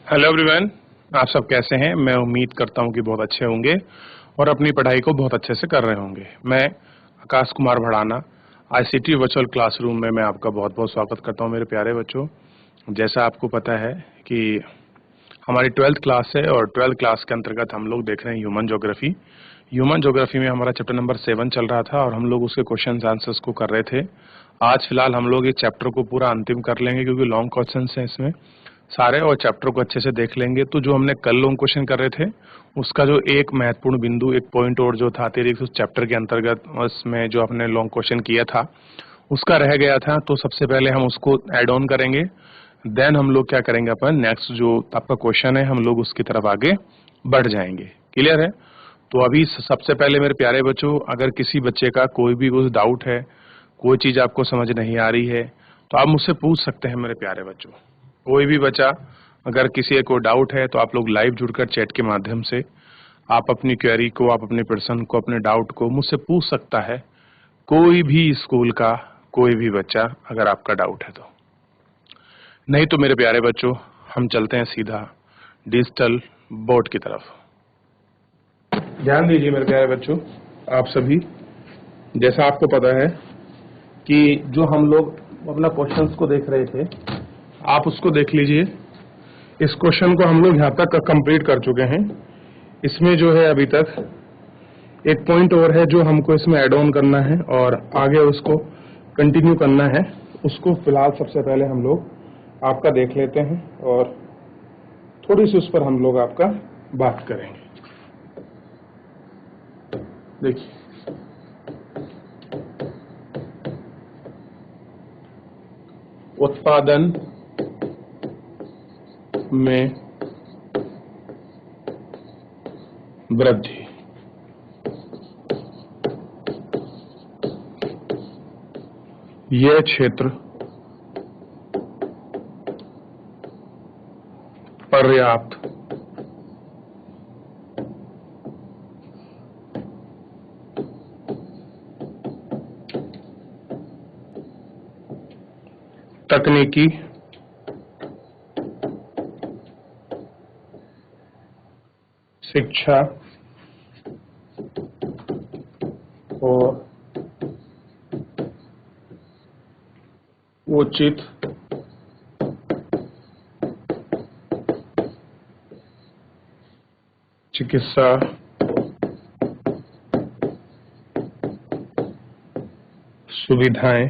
Hello everyone, आप सब कैसे हैं। मैं उम्मीद करता हूं कि बहुत अच्छे होंगे और अपनी पढ़ाई को बहुत अच्छे से कर रहे होंगे। मैं Akash Kumar Bhadana ICT virtual classroom में मैं आपका बहुत बहुत स्वागत करता हूं मेरे प्यारे बच्चों। जैसा आपको पता है कि हमारी 12th क्लास है और 12th क्लास के अंतर्गत हम लोग देख रहे हैं ह्यूमन ज्योग्राफी। ह्यूमन ज्योग्राफी में हमारा चैप्टर नंबर 7 चल रहा था और हम लोग उसके क्वेश्चन आंसर्स को कर रहे थे। आज फिलहाल हम लोग इस चैप्टर को पूरा अंतिम कर लेंगे क्योंकि लॉन्ग क्वेश्चन हैं इसमें सारे, और चैप्टर को अच्छे से देख लेंगे। तो जो हमने कल लॉन्ग क्वेश्चन कर रहे थे उसका जो एक महत्वपूर्ण बिंदु, एक पॉइंट और जो था अतिरिक्त उस चैप्टर के अंतर्गत उसमें जो आपने लॉन्ग क्वेश्चन किया था उसका रह गया था, तो सबसे पहले हम उसको ऐड ऑन करेंगे। देन हम लोग क्या करेंगे, अपन नेक्स्ट जो आपका क्वेश्चन है हम लोग उसकी तरफ आगे बढ़ जाएंगे। क्लियर है? तो अभी सबसे पहले मेरे प्यारे बच्चों, अगर किसी बच्चे का कोई भी कुछ डाउट है, कोई चीज आपको समझ नहीं आ रही है, तो आप मुझसे पूछ सकते हैं मेरे प्यारे बच्चों। कोई भी बच्चा अगर किसी को डाउट है तो आप लोग लाइव जुड़कर चैट के माध्यम से आप अपनी क्वेरी को, आप अपने प्रश्न को, अपने डाउट को मुझसे पूछ सकता है। कोई भी स्कूल का कोई भी बच्चा, अगर आपका डाउट है तो। नहीं तो मेरे प्यारे बच्चों, हम चलते हैं सीधा डिजिटल बोर्ड की तरफ। ध्यान दीजिए मेरे प्यारे बच्चों, आप सभी, जैसा आपको पता है कि जो हम लोग अपना क्वेश्चंस को देख रहे थे, आप उसको देख लीजिए। इस क्वेश्चन को हम लोग यहाँ तक कंप्लीट कर चुके हैं। इसमें जो है अभी तक एक पॉइंट और है जो हमको इसमें ऐड ऑन करना है और आगे उसको कंटिन्यू करना है। उसको फिलहाल सबसे पहले हम लोग आपका देख लेते हैं और थोड़ी सी उस पर हम लोग आपका बात करेंगे। देखिए, उत्पादन में वृद्धि। यह क्षेत्र पर्याप्त तकनीकी शिक्षा और उचित चिकित्सा सुविधाएं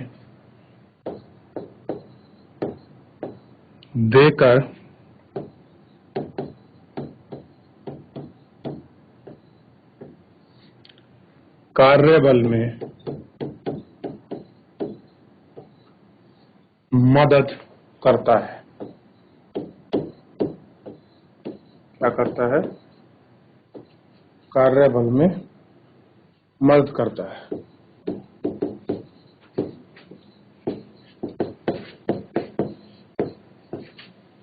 देकर कार्यबल में मदद करता है। क्या करता है? कार्यबल में मदद करता है।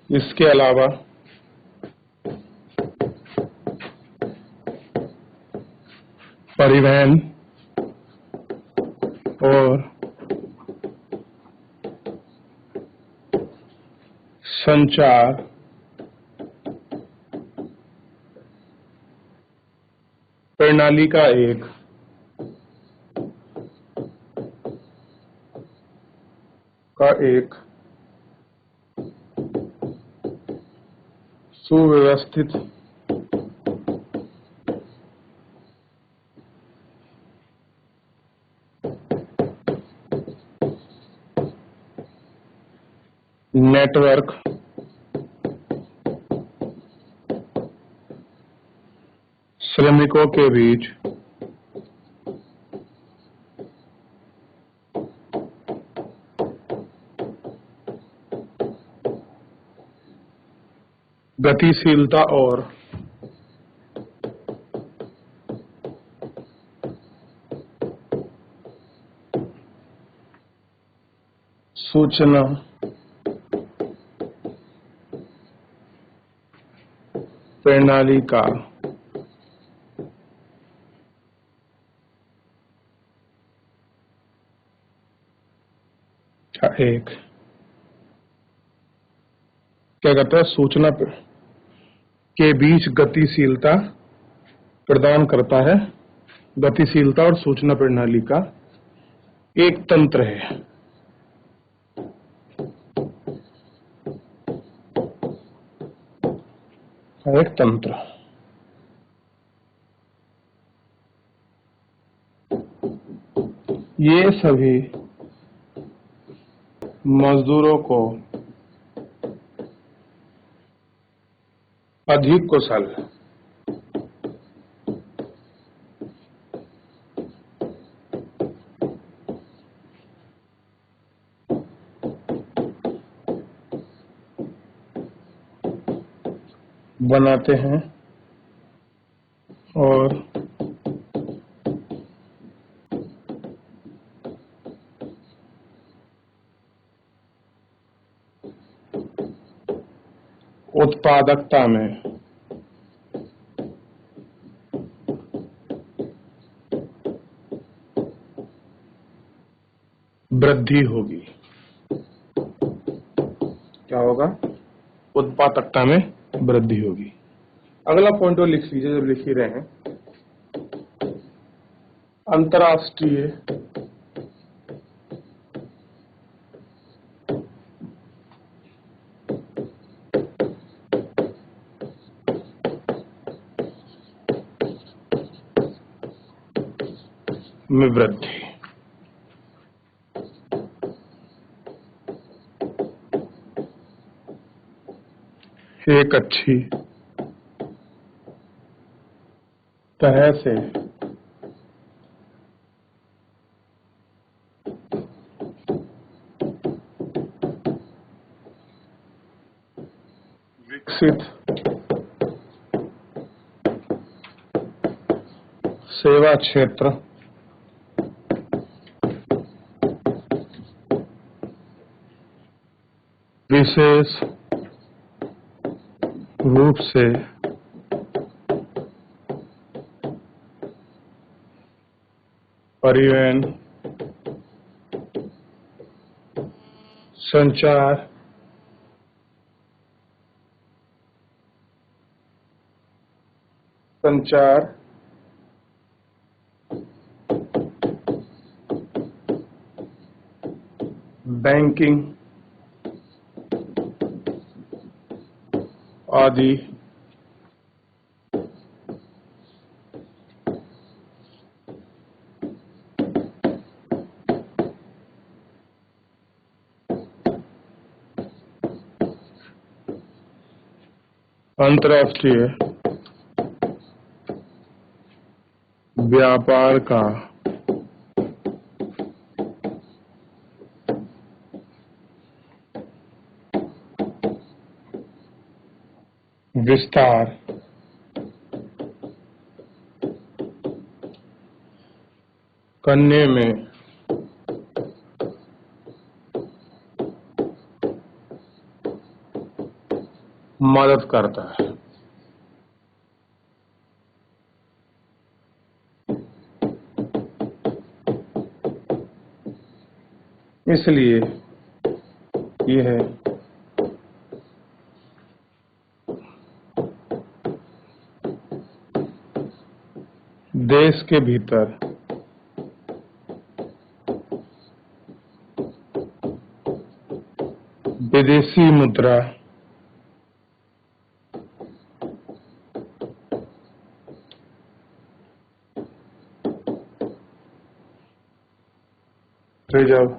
इसके अलावा परिवहन और संचार प्रणाली का एक सुव्यवस्थित नेटवर्क श्रमिकों के बीच गतिशीलता और सूचना प्रणाली का एक क्या कहता है, सूचना के बीच गतिशीलता प्रदान करता है। गतिशीलता और सूचना प्रणाली का एक तंत्र है। एक तंत्र। ये सभी मजदूरों को अधिक कुशल बनाते हैं और उत्पादकता में वृद्धि होगी। क्या होगा? उत्पादकता में वृद्धि होगी। अगला पॉइंट और लिख लीजिए जब लिख ही रहे हैं। अंतर्राष्ट्रीय में वृद्धि। एक अच्छी तरह से विकसित सेवा क्षेत्र विशेष रूप से परिवहन, संचार, बैंकिंग आदि अंतर्राष्ट्रीय व्यापार का विस्तार करने में मदद करता है। इसलिए यह देश के भीतर विदेशी मुद्रा रिजर्व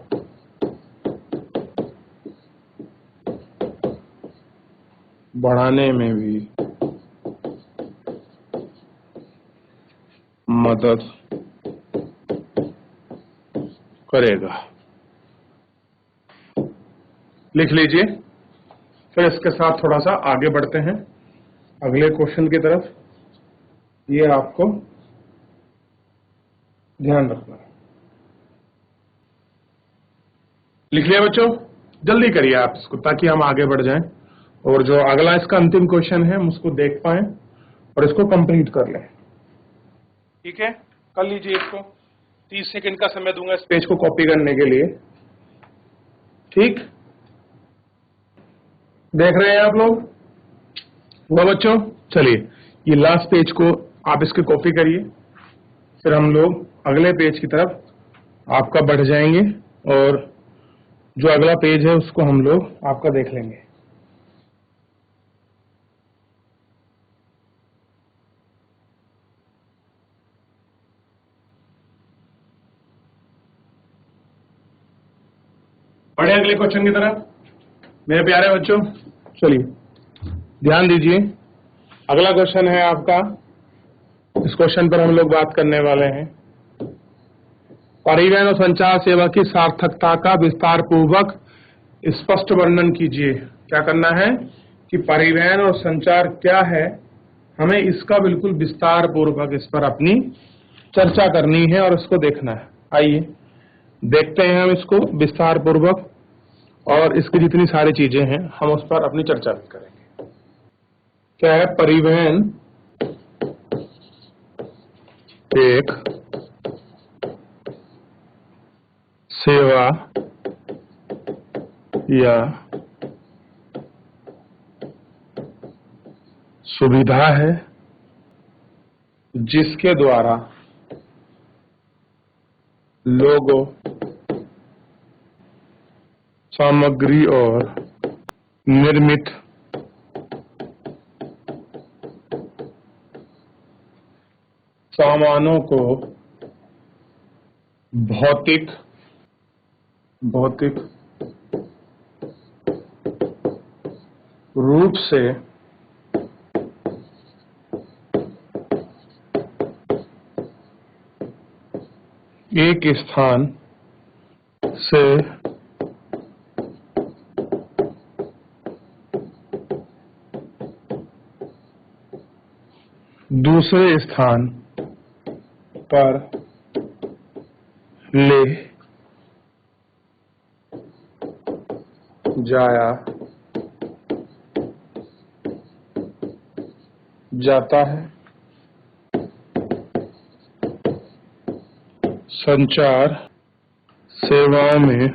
बढ़ाने में भी मदद करेगा। लिख लीजिए। फिर इसके साथ थोड़ा सा आगे बढ़ते हैं अगले क्वेश्चन की तरफ। ये आपको ध्यान रखना है। लिख लिया बच्चों? जल्दी करिए आप इसको ताकि हम आगे बढ़ जाएं और जो अगला इसका अंतिम क्वेश्चन है हम उसको देख पाएं और इसको कंप्लीट कर लें। ठीक है, कर लीजिए इसको। 30 सेकंड का समय दूंगा इस पेज को कॉपी करने के लिए। ठीक, देख रहे हैं आप लोग? हुआ बच्चों? चलिए, ये लास्ट पेज को आप इसकी कॉपी करिए, फिर हम लोग अगले पेज की तरफ आपका बढ़ जाएंगे और जो अगला पेज है उसको हम लोग आपका देख लेंगे। बढ़े अगले क्वेश्चन की तरफ मेरे प्यारे बच्चों। चलिए ध्यान दीजिए, अगला क्वेश्चन है आपका, इस क्वेश्चन पर हम लोग बात करने वाले हैं। परिवहन और संचार सेवा की सार्थकता का विस्तार पूर्वक स्पष्ट वर्णन कीजिए। क्या करना है कि परिवहन और संचार क्या है, हमें इसका बिल्कुल विस्तार पूर्वक इस पर अपनी चर्चा करनी है और इसको देखना है। आइए देखते हैं हम इसको विस्तार पूर्वक, और इसकी जितनी सारी चीजें हैं हम उस पर अपनी चर्चा भी करेंगे। क्या है? परिवहन एक सेवा या सुविधा है जिसके द्वारा लोगों, सामग्री और निर्मित सामानों को भौतिक रूप से एक स्थान से दूसरे स्थान पर ले जाया जाता है। संचार सेवाओं में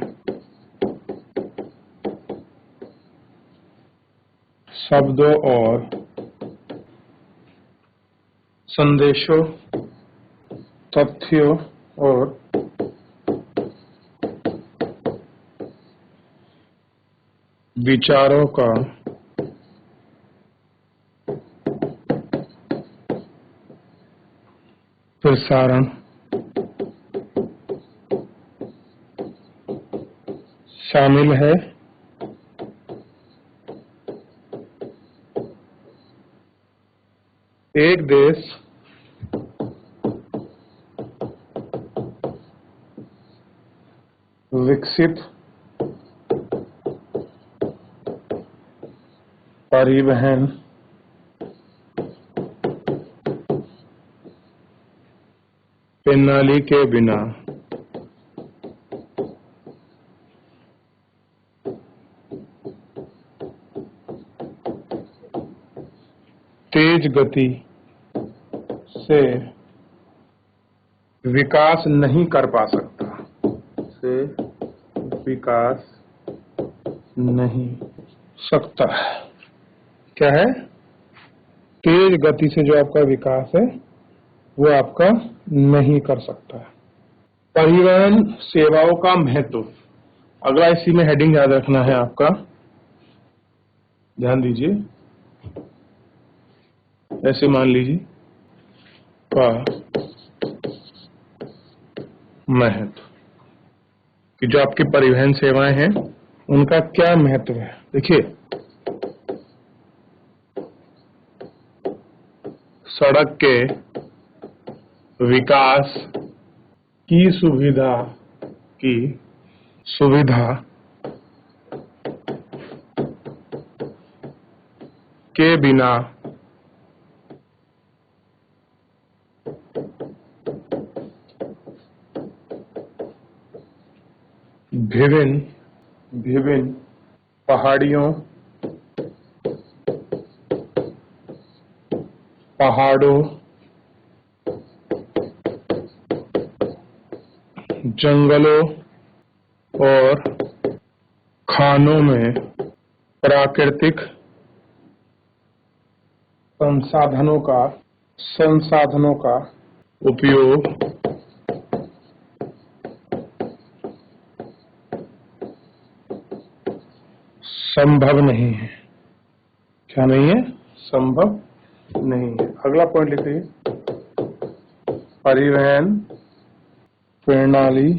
शब्दों और संदेशों, तथ्यों और विचारों का प्रसारण शामिल है। एक देश विकसित परिवहन प्रणाली के बिना तेज गति से विकास नहीं कर पा सकता, क्या है? तेज गति से जो आपका विकास है वो आपका नहीं कर सकता है। परिवहन सेवाओं का महत्व, अगला इसी में हेडिंग याद रखना है आपका, ध्यान दीजिए। ऐसे मान लीजिए का महत्व कि जो आपकी परिवहन सेवाएं हैं उनका क्या महत्व है। देखिए, सड़क के विकास की सुविधा के बिना विभिन्न पहाड़ों, जंगलों और खानों में प्राकृतिक संसाधनों का उपयोग संभव नहीं है। क्या नहीं है? संभव नहीं है। अगला पॉइंट लिखिए, परिवहन प्रणाली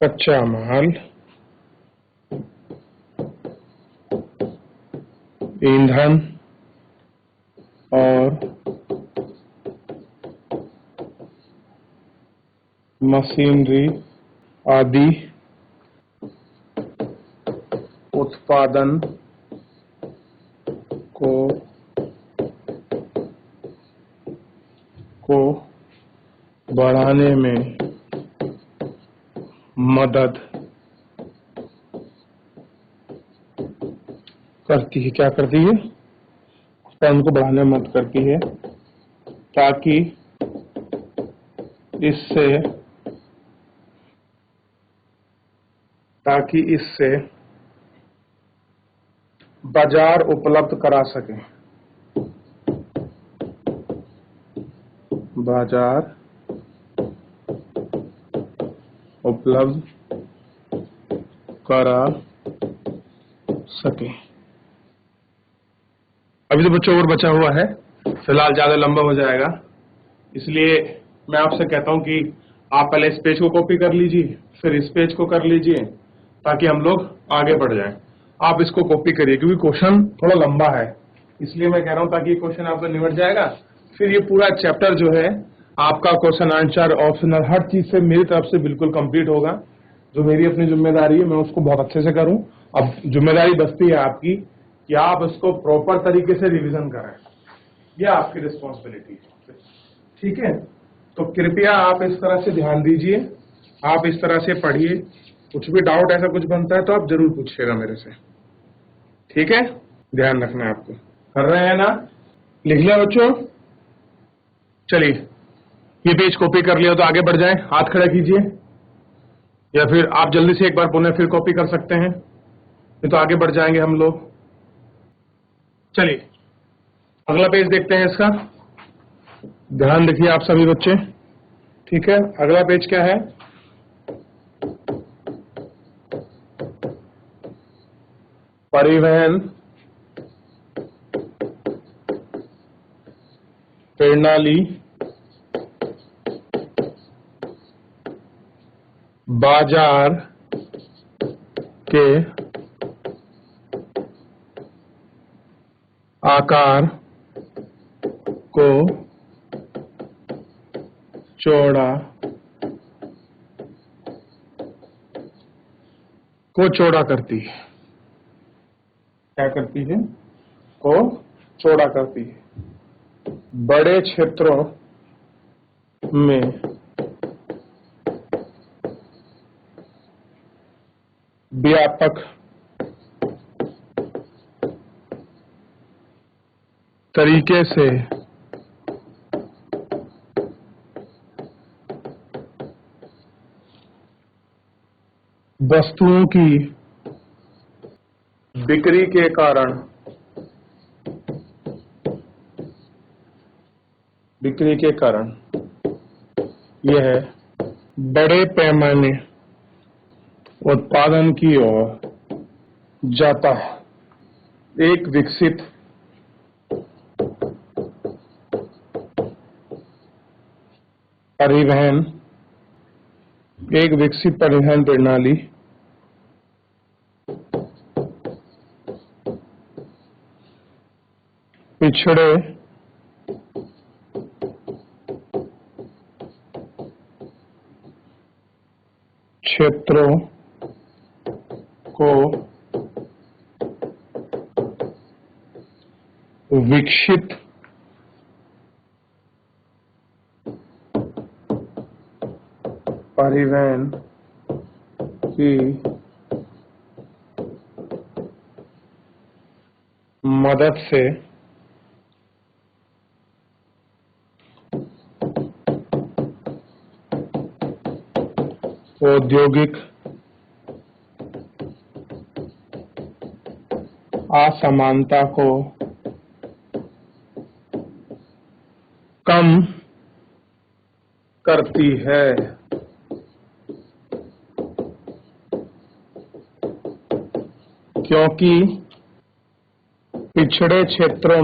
कच्चा माल, ईंधन और मशीनरी आदि उत्पादन को बढ़ाने में मदद करती है। क्या करती है? उत्पादन को बढ़ाने में मदद करती है, ताकि इससे बाजार उपलब्ध करा सके। बाजार उपलब्ध करा सके। अभी तो बच्चों और बचा हुआ है, फिलहाल ज्यादा लंबा हो जाएगा, इसलिए मैं आपसे कहता हूं कि आप पहले इस पेज को कॉपी कर लीजिए, फिर इस पेज को कर लीजिए, ताकि हम लोग आगे बढ़ जाएं। आप इसको कॉपी करिए, क्योंकि क्वेश्चन थोड़ा लंबा है, इसलिए मैं कह रहा हूं, ताकि ये क्वेश्चन आपका निपट जाएगा। फिर ये पूरा चैप्टर जो है आपका क्वेश्चन आंसर ऑप्शनल हर चीज से मेरी तरफ से बिल्कुल कंप्लीट होगा। जो मेरी अपनी जिम्मेदारी है मैं उसको बहुत अच्छे से करूं। अब जिम्मेदारी बचती है आपकी कि आप इसको प्रॉपर तरीके से रिवीजन करें, यह आपकी रिस्पॉन्सिबिलिटी है। ठीक है, तो कृपया आप इस तरह से ध्यान दीजिए, आप इस तरह से पढ़िए। कुछ भी डाउट ऐसा कुछ बनता है तो आप जरूर पूछिएगा मेरे से। ठीक है, ध्यान रखना है आपको। कर रहे हैं ना? लिख लिया बच्चों? चलिए, ये पेज कॉपी कर लिया तो आगे बढ़ जाएं। हाथ खड़ा कीजिए, या फिर आप जल्दी से एक बार पुनः फिर कॉपी कर सकते हैं, नहीं तो आगे बढ़ जाएंगे हम लोग। चलिए अगला पेज देखते हैं इसका। ध्यान रखिए आप सभी बच्चे। ठीक है, अगला पेज क्या है? परिवहन प्रणाली बाजार के आकार को चौड़ा करती है। क्या करती है? को चौड़ा करती है। बड़े क्षेत्रों में व्यापक तरीके से वस्तुओं की बिक्री के कारण यह बड़े पैमाने उत्पादन की ओर जाता है। एक विकसित परिवहन प्रणाली पिछड़े क्षेत्रों को विकसित परिवहन की मदद से औद्योगिक असमानता को कम करती है। क्योंकि पिछड़े क्षेत्रों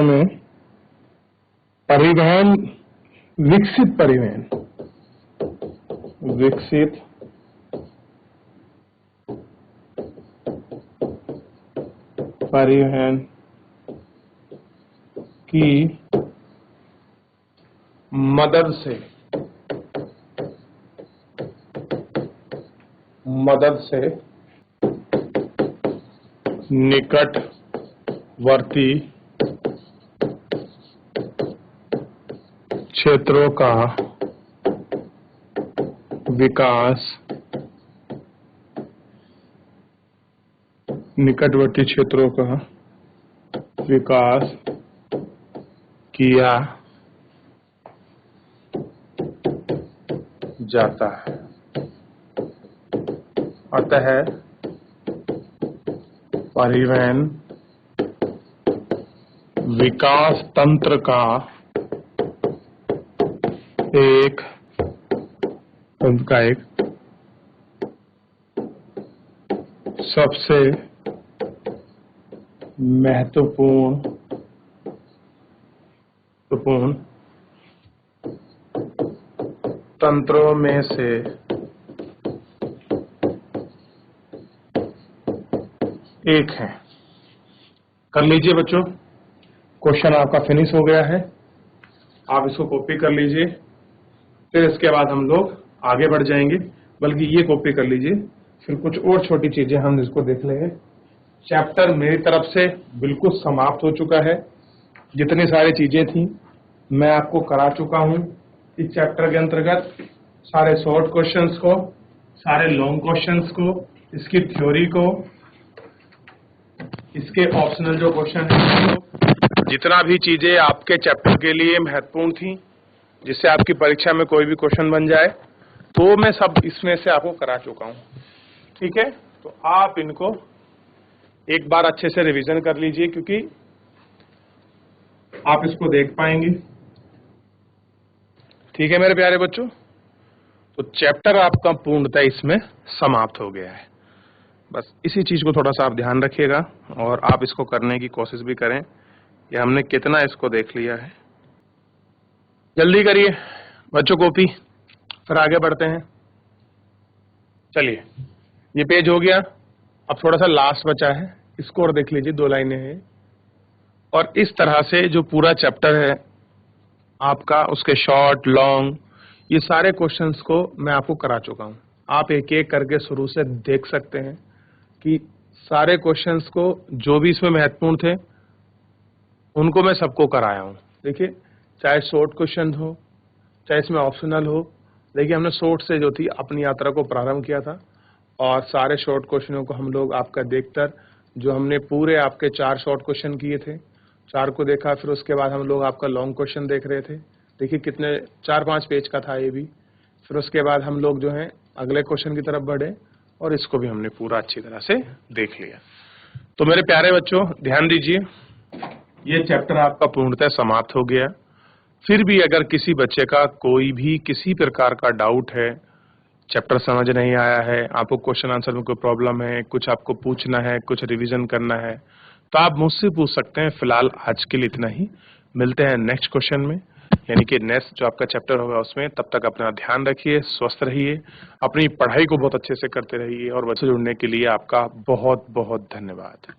में परिवहन विकसित परिवहन की मदद से निकटवर्ती क्षेत्रों का विकास किया जाता है। अतः परिवहन विकास तंत्र का एक सबसे महत्वपूर्ण तंत्रों में से एक है। कर लीजिए बच्चों, क्वेश्चन आपका फिनिश हो गया है। आप इसको कॉपी कर लीजिए, फिर इसके बाद हम लोग आगे बढ़ जाएंगे। बल्कि ये कॉपी कर लीजिए, फिर कुछ और छोटी चीजें हम इसको देख लेंगे। चैप्टर मेरी तरफ से बिल्कुल समाप्त हो चुका है। जितनी सारी चीजें थी मैं आपको करा चुका हूं। इस चैप्टर के अंतर्गत सारे शॉर्ट क्वेश्चंस को, सारे लॉन्ग क्वेश्चंस को, इसकी थ्योरी को, इसके ऑप्शनल जो क्वेश्चन है, जितना भी चीजें आपके चैप्टर के लिए महत्वपूर्ण थी, जिससे आपकी परीक्षा में कोई भी क्वेश्चन बन जाए, तो मैं सब इसमें से आपको करा चुका हूं। ठीक है, तो आप इनको एक बार अच्छे से रिवीजन कर लीजिए, क्योंकि आप इसको देख पाएंगे। ठीक है मेरे प्यारे बच्चों, तो चैप्टर आपका पूर्णतः इसमें समाप्त हो गया है। बस इसी चीज को थोड़ा सा आप ध्यान रखिएगा और आप इसको करने की कोशिश भी करें कि हमने कितना इसको देख लिया है। जल्दी करिए बच्चों कॉपी, फिर आगे बढ़ते हैं। चलिए, ये पेज हो गया। अब थोड़ा सा लास्ट बचा है, इसको और देख लीजिए, 2 लाइनें हैं। और इस तरह से जो पूरा चैप्टर है आपका, उसके शॉर्ट लॉन्ग, ये सारे क्वेश्चंस को मैं आपको करा चुका हूं। आप एक एक करके शुरू से देख सकते हैं कि सारे क्वेश्चंस को जो भी इसमें महत्वपूर्ण थे उनको मैं सबको कराया हूं। देखिए, चाहे शॉर्ट क्वेश्चन हो, चाहे इसमें ऑप्शनल हो। देखिए, हमने शॉर्ट से जो थी अपनी यात्रा को प्रारंभ किया था और सारे शॉर्ट क्वेश्चनों को हम लोग आपका देखकर, जो हमने पूरे आपके 4 शॉर्ट क्वेश्चन किए थे, 4 को देखा। फिर उसके बाद हम लोग आपका लॉन्ग क्वेश्चन देख रहे थे। देखिए कितने 4-5 पेज का था ये भी। फिर उसके बाद हम लोग जो है अगले क्वेश्चन की तरफ बढ़े और इसको भी हमने पूरा अच्छी तरह से देख लिया। तो मेरे प्यारे बच्चों ध्यान दीजिए, ये चैप्टर आपका पूर्णतः समाप्त हो गया। फिर भी अगर किसी बच्चे का कोई भी किसी प्रकार का डाउट है, चैप्टर समझ नहीं आया है, आपको क्वेश्चन आंसर में कोई प्रॉब्लम है, कुछ आपको पूछना है, कुछ रिवीजन करना है, तो आप मुझसे पूछ सकते हैं। फिलहाल आज के लिए इतना ही। मिलते हैं नेक्स्ट क्वेश्चन में, यानी कि नेक्स्ट जो आपका चैप्टर होगा उसमें। तब तक अपना ध्यान रखिए, स्वस्थ रहिए, अपनी पढ़ाई को बहुत अच्छे से करते रहिए और बच्चे जुड़ने के लिए आपका बहुत बहुत धन्यवाद।